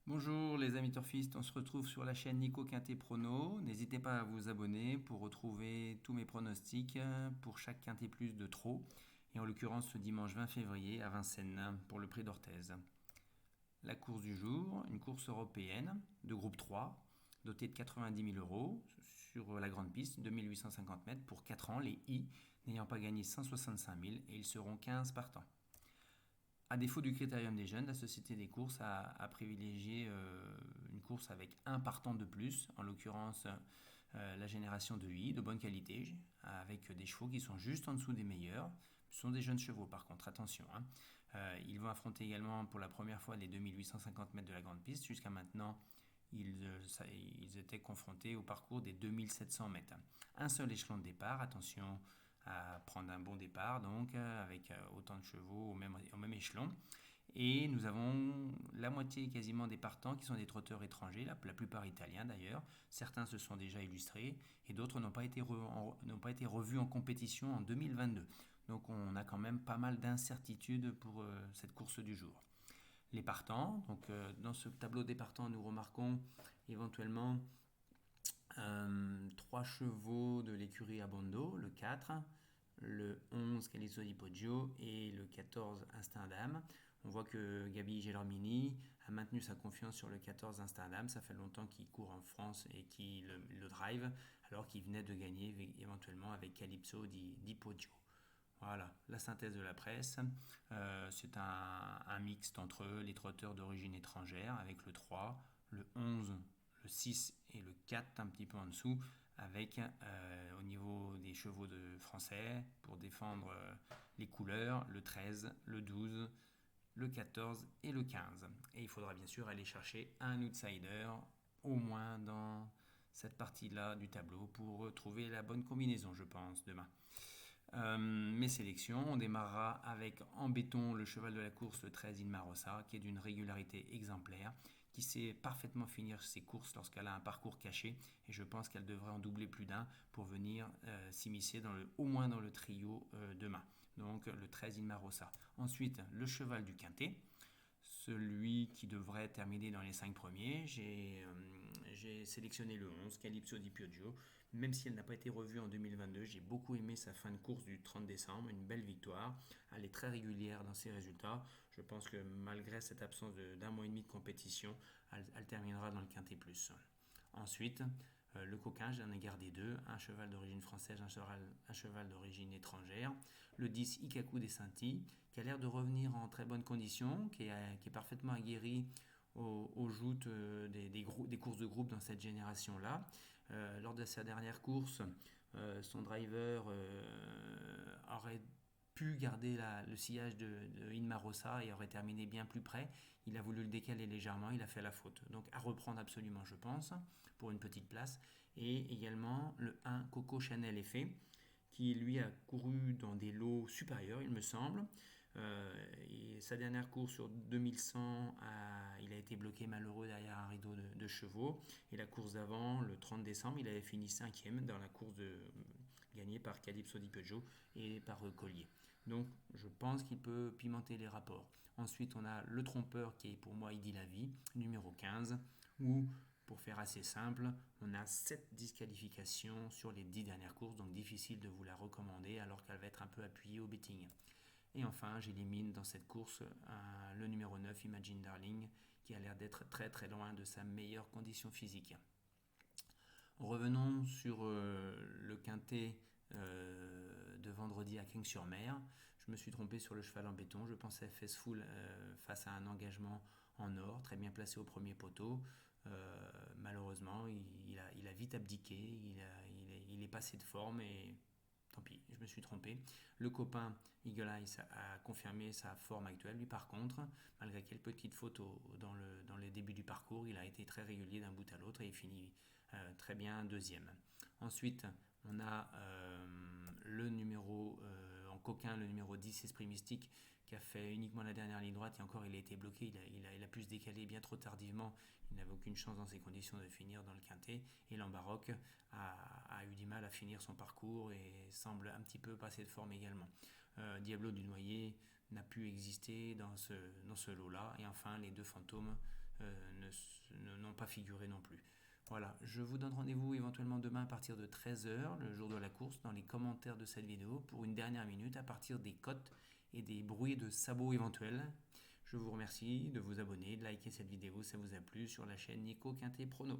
Bonjour les amis turfistes, on se retrouve sur la chaîne Nico Quintet Prono. N'hésitez pas à vous abonner pour retrouver tous mes pronostics pour chaque Quintet Plus de trop. Et en l'occurrence ce dimanche 20 février à Vincennes pour le prix d'Orthez. La course du jour, une course européenne de groupe 3, dotée de 90 000 euros sur la grande piste, 2850 mètres pour 4 ans, les I n'ayant pas gagné 165 000 et ils seront 15 partants. À défaut du critérium des jeunes, la Société des courses a privilégié une course avec un partant de plus, en l'occurrence la génération de I, de bonne qualité, avec des chevaux qui sont juste en dessous des meilleurs. Ce sont des jeunes chevaux par contre, attention. Ils vont affronter également pour la première fois les 2850 mètres de la grande piste. Jusqu'à maintenant, ils étaient confrontés au parcours des 2700 mètres. Un seul échelon de départ, attention à prendre un bon départ, donc avec autant de chevaux au même échelon. Et nous avons la moitié quasiment des partants qui sont des trotteurs étrangers, la plupart italiens d'ailleurs. Certains se sont déjà illustrés et d'autres n'ont pas été revus en compétition en 2022. Donc on a quand même pas mal d'incertitudes pour cette course du jour. Les partants, donc dans ce tableau des partants, nous remarquons éventuellement 3 chevaux de l'écurie Abondo, le 4, le 11 Calizzo di Poggio et le 14 Instinct d'âme. On voit que Gabi Gelormini a maintenu sa confiance sur le 14 Instinct d'âme. Ça fait longtemps qu'il court en France et qu'il le drive, alors qu'il venait de gagner éventuellement avec Calypso di Poggio. Voilà, la synthèse de la presse. C'est un mixte entre les trotteurs d'origine étrangère avec le 3, le 11, le 6 et le 4 un petit peu en dessous, avec au niveau des chevaux de français pour défendre les couleurs, le 13, le 12, le 14 et le 15. Et il faudra bien sûr aller chercher un outsider au moins dans cette partie-là du tableau pour trouver la bonne combinaison, je pense, demain. Mes sélections, on démarrera avec en béton le cheval de la course, le 13 Inmarosa, qui est d'une régularité exemplaire, qui sait parfaitement finir ses courses lorsqu'elle a un parcours caché, et je pense qu'elle devrait en doubler plus d'un pour venir s'immiscer au moins dans le trio demain. Donc le 13 Inmarosa. Ensuite, le cheval du quintet, celui qui devrait terminer dans les 5 premiers. J'ai sélectionné le 11, Calypso di Poggio. Même si elle n'a pas été revue en 2022, j'ai beaucoup aimé sa fin de course du 30 décembre, une belle victoire. Elle est très régulière dans ses résultats. Je pense que malgré cette absence d'un mois et demi de compétition, elle terminera dans le Quintet Plus. Ensuite, le coquin, j'en ai gardé deux, un cheval d'origine française, un cheval d'origine étrangère. Le 10, Ikaku des Saintis, qui a l'air de revenir en très bonne condition, qui est parfaitement aguerri aux joutes des courses de groupe dans cette génération-là. Lors de sa dernière course, son driver aurait pu garder le sillage de Inmarosa et aurait terminé bien plus près. Il a voulu le décaler légèrement, il a fait la faute. Donc à reprendre absolument, je pense, pour une petite place. Et également le 1 Coco Chanel Effet, qui lui a couru dans des lots supérieurs, il me semble. Et sa dernière course sur 2100, il a été bloqué malheureux derrière un rideau de chevaux. Et la course d'avant, le 30 décembre, il avait fini 5e dans la course gagnée par Calypso di Peugeot et par Collier. Donc je pense qu'il peut pimenter les rapports. Ensuite, on a le trompeur qui est pour moi Idi la vie, numéro 15, où pour faire assez simple, on a 7 disqualifications sur les 10 dernières courses, donc difficile de vous la recommander alors qu'elle va être un peu appuyée au betting. Et enfin, j'élimine dans cette course le numéro 9, Imagine Darling, qui a l'air d'être très très loin de sa meilleure condition physique. Revenons sur le quintet de vendredi à King-sur-Mer. Je me suis trompé sur le cheval en béton. Je pensais Faceful face à un engagement en or, très bien placé au premier poteau. Malheureusement, il a vite abdiqué. Il est passé de forme et tant pis, je me suis trompé. Le copain Eagle Eyes a confirmé sa forme actuelle. Lui, par contre, malgré quelques petites fautes dans les débuts du parcours, il a été très régulier d'un bout à l'autre et il finit très bien deuxième. Ensuite, on a le numéro en coquin, le numéro 10, Esprit Mystique, qui a fait uniquement la dernière ligne droite et encore il a été bloqué, il a pu se décaler bien trop tardivement, il n'avait aucune chance dans ces conditions de finir dans le quintet. Et Lambaroc a eu du mal à finir son parcours et semble un petit peu passer de forme également. Diablo du Noyer n'a pu exister dans ce lot-là. Et enfin, les deux fantômes, n'ont pas figuré non plus. Voilà, je vous donne rendez-vous éventuellement demain à partir de 13h, le jour de la course, dans les commentaires de cette vidéo, pour une dernière minute à partir des cotes et des bruits de sabots éventuels. Je vous remercie de vous abonner, de liker cette vidéo si ça vous a plu sur la chaîne Nico Quintet Prono.